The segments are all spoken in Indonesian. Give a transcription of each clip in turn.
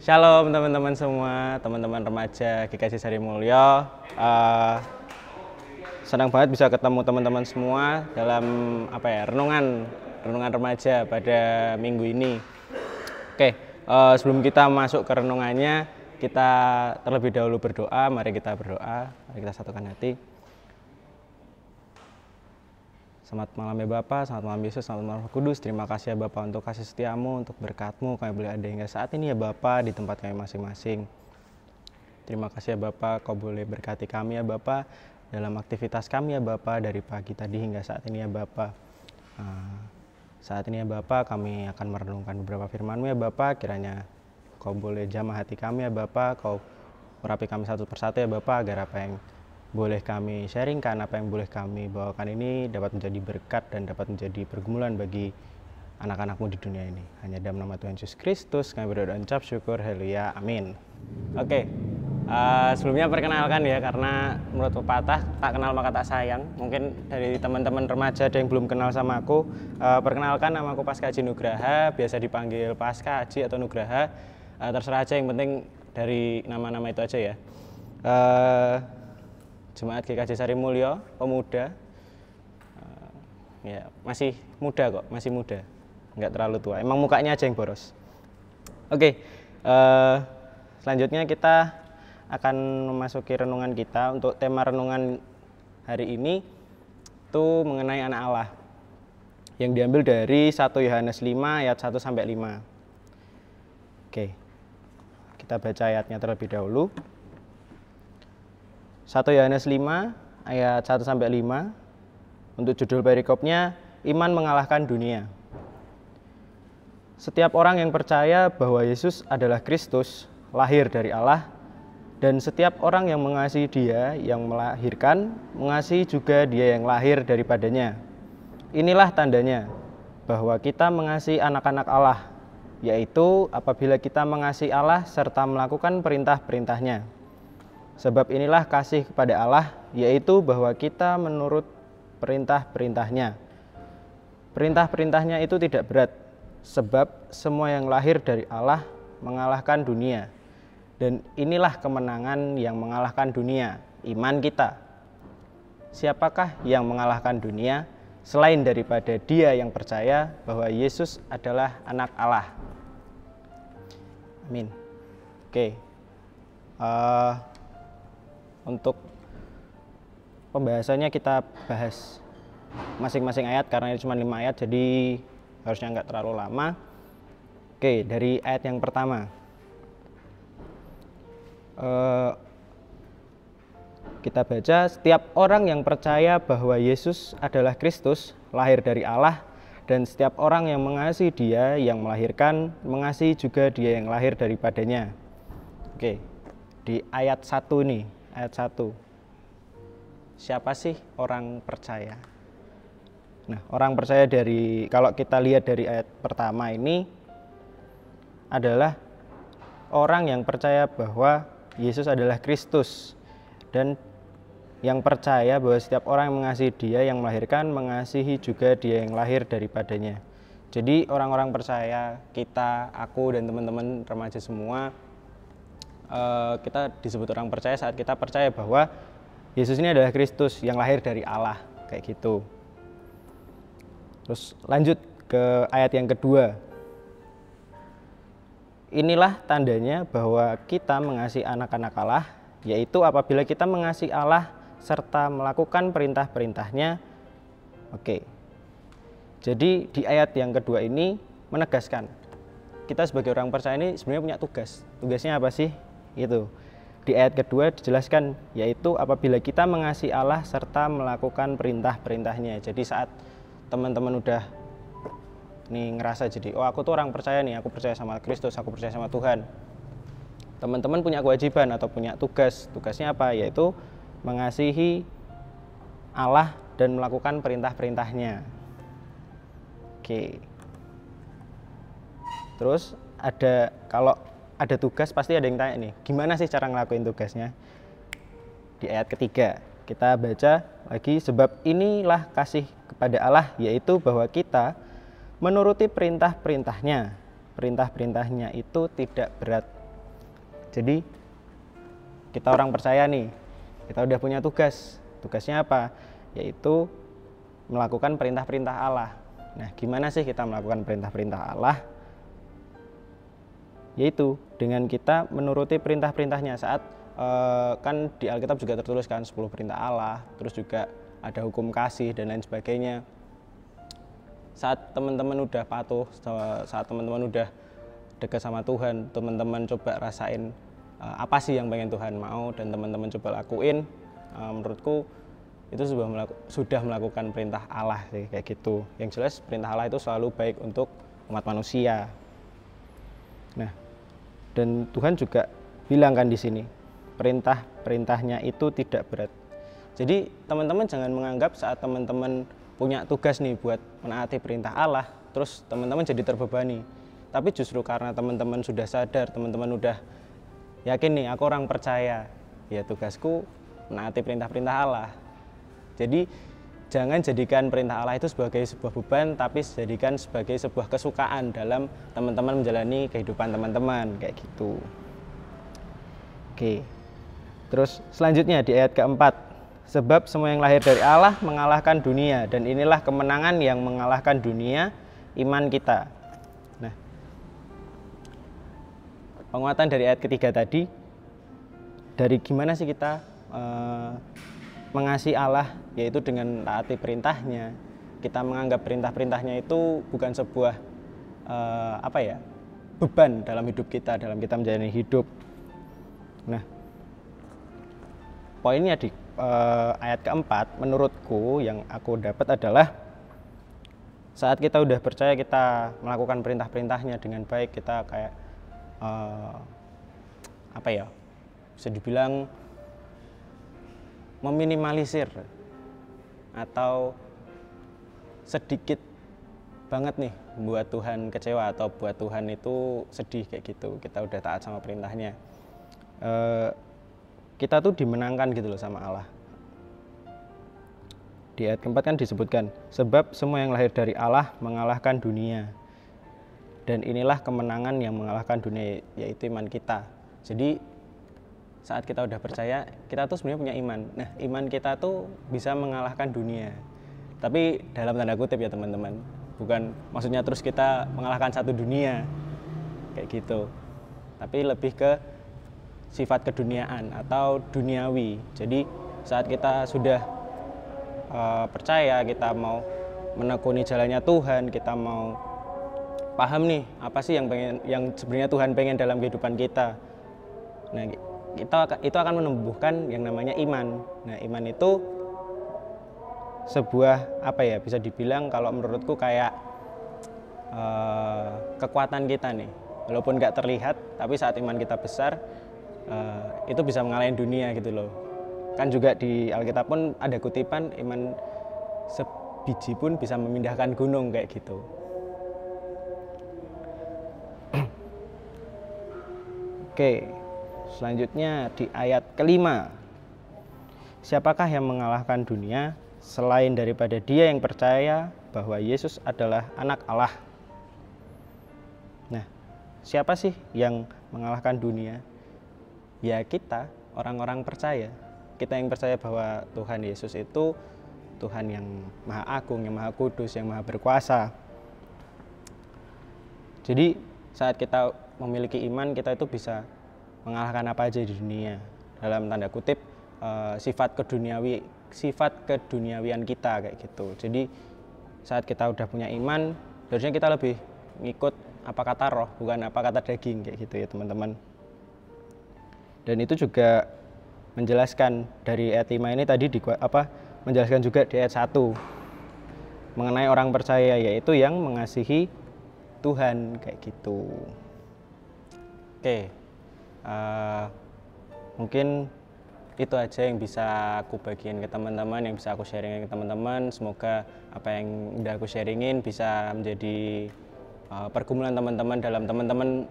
Shalom teman-teman semua, teman-teman remaja GKJ Sari Mulyo. Senang banget bisa ketemu teman-teman semua dalam renungan remaja pada minggu ini. Oke, sebelum kita masuk ke renungannya, kita terlebih dahulu berdoa. Mari kita berdoa, mari kita satukan hati. Selamat malam ya Bapak, selamat malam Yesus, selamat malam Roh Kudus. Terima kasih ya Bapak untuk kasih setiamu, untuk berkat-Mu. Kami boleh ada hingga saat ini ya Bapak di tempat kami masing-masing. Terima kasih ya Bapak, Kau boleh berkati kami ya Bapak dalam aktivitas kami ya Bapak dari pagi tadi hingga saat ini ya Bapak. Saat ini ya Bapak kami akan merenungkan beberapa firman-Mu ya Bapak. Kiranya Kau boleh jamah hati kami ya Bapak, Kau merapi kami satu persatu ya Bapak, agar apa yang boleh kami sharingkan, apa yang boleh kami bawakan ini dapat menjadi berkat dan dapat menjadi pergumulan bagi anak-anak-Mu di dunia ini. Hanya dalam nama Tuhan Yesus Kristus kami berdoa dan ucap syukur, haleluya, amin. Oke, sebelumnya perkenalkan ya, karena menurut pepatah tak kenal maka tak sayang. Mungkin dari teman-teman remaja ada yang belum kenal sama aku. Perkenalkan, nama aku Paskah Haji Nugraha, biasa dipanggil Paskah Haji atau Nugraha. Terserah aja, yang penting dari nama-nama itu aja ya. Jemaat GKJ Sari Mulyo, pemuda, ya masih muda kok, masih muda, nggak terlalu tua. Emang mukanya aja yang boros. Oke, selanjutnya kita akan memasuki renungan kita. Untuk tema renungan hari ini itu mengenai anak Allah, yang diambil dari 1 Yohanes 5 ayat 1 sampai 5. Oke, kita baca ayatnya terlebih dahulu. 1 Yohanes 5 ayat 1 sampai 5. Untuk judul perikopnya, iman mengalahkan dunia. Setiap orang yang percaya bahwa Yesus adalah Kristus, lahir dari Allah, dan setiap orang yang mengasihi Dia yang melahirkan, mengasihi juga Dia yang lahir daripadanya. Inilah tandanya bahwa kita mengasihi anak-anak Allah, yaitu apabila kita mengasihi Allah serta melakukan perintah-perintahnya. Sebab inilah kasih kepada Allah, yaitu bahwa kita menurut perintah-perintahnya. Perintah-perintahnya itu tidak berat, sebab semua yang lahir dari Allah mengalahkan dunia. Dan inilah kemenangan yang mengalahkan dunia, iman kita. Siapakah yang mengalahkan dunia selain daripada dia yang percaya bahwa Yesus adalah anak Allah? Amin. Oke. Untuk pembahasannya kita bahas masing-masing ayat, karena ini cuma 5 ayat, jadi harusnya nggak terlalu lama. Oke, dari ayat yang pertama. Kita baca, setiap orang yang percaya bahwa Yesus adalah Kristus, lahir dari Allah, dan setiap orang yang mengasihi Dia yang melahirkan, mengasihi juga Dia yang lahir daripadanya. Oke, di ayat 1 nih. Ayat 1. Siapa sih orang percaya? Nah, orang percaya kalau kita lihat dari ayat pertama ini adalah orang yang percaya bahwa Yesus adalah Kristus, dan yang percaya bahwa setiap orang yang mengasihi Dia yang melahirkan, mengasihi juga Dia yang lahir daripadanya. Jadi orang-orang percaya, kita, aku dan teman-teman remaja semua, kita disebut orang percaya saat kita percaya bahwa Yesus ini adalah Kristus yang lahir dari Allah, kayak gitu. Terus lanjut ke ayat yang kedua. Inilah tandanya bahwa kita mengasihi anak-anak Allah, yaitu apabila kita mengasihi Allah serta melakukan perintah-perintahnya. Oke. Jadi di ayat yang kedua ini menegaskan kita sebagai orang percaya ini sebenarnya punya tugas. Tugasnya apa sih? Itu di ayat kedua dijelaskan, yaitu apabila kita mengasihi Allah serta melakukan perintah-perintahnya. Jadi saat teman-teman udah nih ngerasa jadi, oh aku tuh orang percaya nih, aku percaya sama Kristus, aku percaya sama Tuhan. Teman-teman punya kewajiban atau punya tugas. Tugasnya apa? Yaitu mengasihi Allah dan melakukan perintah-perintahnya. Oke. Terus kalau ada tugas pasti ada yang tanya nih, gimana sih cara ngelakuin tugasnya? Di ayat ketiga kita baca lagi, sebab inilah kasih kepada Allah, yaitu bahwa kita menuruti perintah-perintahnya. Perintah-perintahnya itu tidak berat. Jadi kita orang percaya nih, kita udah punya tugas. Tugasnya apa? Yaitu melakukan perintah-perintah Allah. Nah, gimana sih kita melakukan perintah-perintah Allah? Yaitu dengan kita menuruti perintah-perintahnya. Saat kan di Alkitab juga tertulis kan 10 perintah Allah, terus juga ada hukum kasih dan lain sebagainya. Saat teman-teman udah patuh, saat teman-teman udah dekat sama Tuhan, teman-teman coba rasain apa sih yang pengen Tuhan mau dan teman-teman coba lakuin, menurutku itu sudah melakukan perintah Allah sih, kayak gitu. Yang jelas perintah Allah itu selalu baik untuk umat manusia. Nah, dan Tuhan juga bilang kan di sini, perintahnya itu tidak berat. Jadi teman-teman jangan menganggap saat teman-teman punya tugas nih buat menaati perintah Allah, terus teman-teman jadi terbebani. Tapi justru karena teman-teman sudah sadar, teman-teman udah yakin nih, aku orang percaya, ya tugasku menaati perintah-perintah Allah. Jadi jangan jadikan perintah Allah itu sebagai sebuah beban, tapi jadikan sebagai sebuah kesukaan dalam teman-teman menjalani kehidupan teman-teman, kayak gitu. Oke. Terus selanjutnya di ayat keempat, sebab semua yang lahir dari Allah mengalahkan dunia, dan inilah kemenangan yang mengalahkan dunia, iman kita. Nah, penguatan dari ayat ketiga tadi, dari gimana sih kita mengasihi Allah, yaitu dengan taati perintahnya. Kita menganggap perintah-perintahnya itu bukan sebuah beban dalam hidup kita, dalam kita menjalani hidup. Nah, poinnya di ayat keempat, menurutku yang aku dapat adalah saat kita udah percaya, kita melakukan perintah-perintahnya dengan baik, kita kayak bisa dibilang meminimalisir atau sedikit banget nih buat Tuhan kecewa atau buat Tuhan itu sedih, kayak gitu. Kita udah taat sama perintahnya, kita tuh dimenangkan gitu loh sama Allah. Di ayat keempat kan disebutkan, sebab semua yang lahir dari Allah mengalahkan dunia, dan inilah kemenangan yang mengalahkan dunia, yaitu iman kita. Jadi saat kita udah percaya, kita tuh sebenarnya punya iman. Nah, iman kita tuh bisa mengalahkan dunia. Tapi dalam tanda kutip ya teman-teman. Bukan maksudnya terus kita mengalahkan satu dunia, kayak gitu. Tapi lebih ke sifat keduniaan atau duniawi. Jadi saat kita sudah percaya, kita mau menekuni jalannya Tuhan, kita mau paham nih apa sih yang sebenarnya Tuhan pengen dalam kehidupan kita. Nah, itu akan menumbuhkan yang namanya iman. Nah, iman itu sebuah bisa dibilang kalau menurutku kayak kekuatan kita nih. Walaupun nggak terlihat, tapi saat iman kita besar, itu bisa mengalahin dunia gitu loh. Kan juga di Alkitab pun ada kutipan, iman sebiji pun bisa memindahkan gunung, kayak gitu. Oke, selanjutnya di ayat kelima, siapakah yang mengalahkan dunia selain daripada dia yang percaya bahwa Yesus adalah anak Allah. Nah, siapa sih yang mengalahkan dunia? Ya kita, orang-orang percaya. Kita yang percaya bahwa Tuhan Yesus itu Tuhan yang Maha Agung, yang Maha Kudus, yang Maha Berkuasa. Jadi saat kita memiliki iman, kita itu bisa mengalahkan apa aja di dunia. Dalam tanda kutip sifat keduniawian kita, kayak gitu. Jadi saat kita udah punya iman, harusnya kita lebih ngikut apa kata roh, bukan apa kata daging, kayak gitu ya teman-teman. Dan itu juga menjelaskan dari ayat 5 ini tadi menjelaskan juga di ayat 1 mengenai orang percaya, yaitu yang mengasihi Tuhan, kayak gitu. Oke, mungkin itu aja yang bisa aku bagiin ke teman-teman, yang bisa aku sharingin ke teman-teman. Semoga apa yang udah aku sharingin bisa menjadi pergumulan teman-teman dalam teman-teman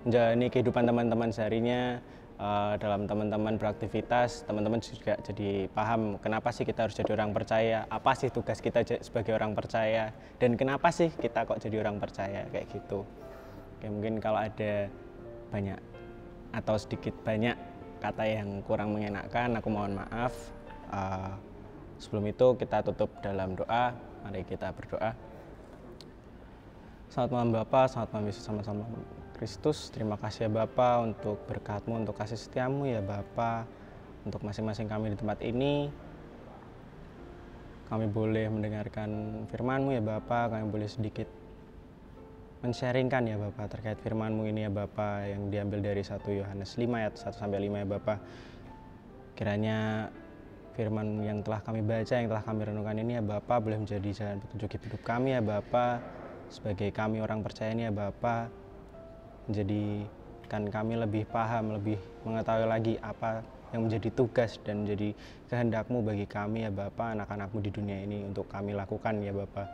menjalani kehidupan teman-teman seharinya, dalam teman-teman beraktivitas. Teman-teman juga jadi paham kenapa sih kita harus jadi orang percaya, apa sih tugas kita sebagai orang percaya, dan kenapa sih kita kok jadi orang percaya, kayak gitu. Oke, mungkin kalau ada banyak atau sedikit banyak kata yang kurang mengenakan, aku mohon maaf. Sebelum itu kita tutup dalam doa. Mari kita berdoa. Selamat malam Bapa, selamat malam Yesus, sama-sama Kristus. Terima kasih ya Bapa untuk berkat-Mu, untuk kasih setia-Mu ya Bapa. Untuk masing-masing kami di tempat ini, kami boleh mendengarkan firman-Mu ya Bapa, kami boleh sedikit men-sharingkan ya Bapa terkait firman-Mu ini ya Bapa, yang diambil dari 1 Yohanes 5 ayat 1-5 ya Bapa. Kiranya firman yang telah kami baca, yang telah kami renungkan ini ya Bapa, boleh menjadi jalan petunjuk hidup kami ya Bapa. Sebagai kami orang percaya ini ya Bapa, menjadikan kami lebih paham, lebih mengetahui lagi apa yang menjadi tugas dan menjadi kehendak-Mu bagi kami ya Bapa, anak-anak-Mu di dunia ini untuk kami lakukan ya Bapa.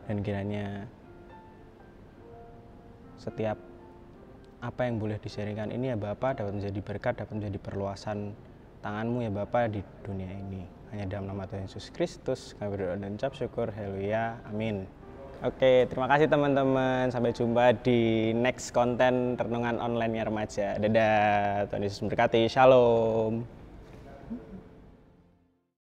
Dan kiranya setiap apa yang boleh di-sharingkan ini ya Bapa dapat menjadi berkat, dapat menjadi perluasan tangan-Mu ya Bapa di dunia ini. Hanya dalam nama Tuhan Yesus Kristus kami berdoa dan ucap syukur. Haleluya. Amin. Oke, terima kasih teman-teman. Sampai jumpa di next konten renungan online-nya remaja. Dadah. Tuhan Yesus memberkati. Shalom.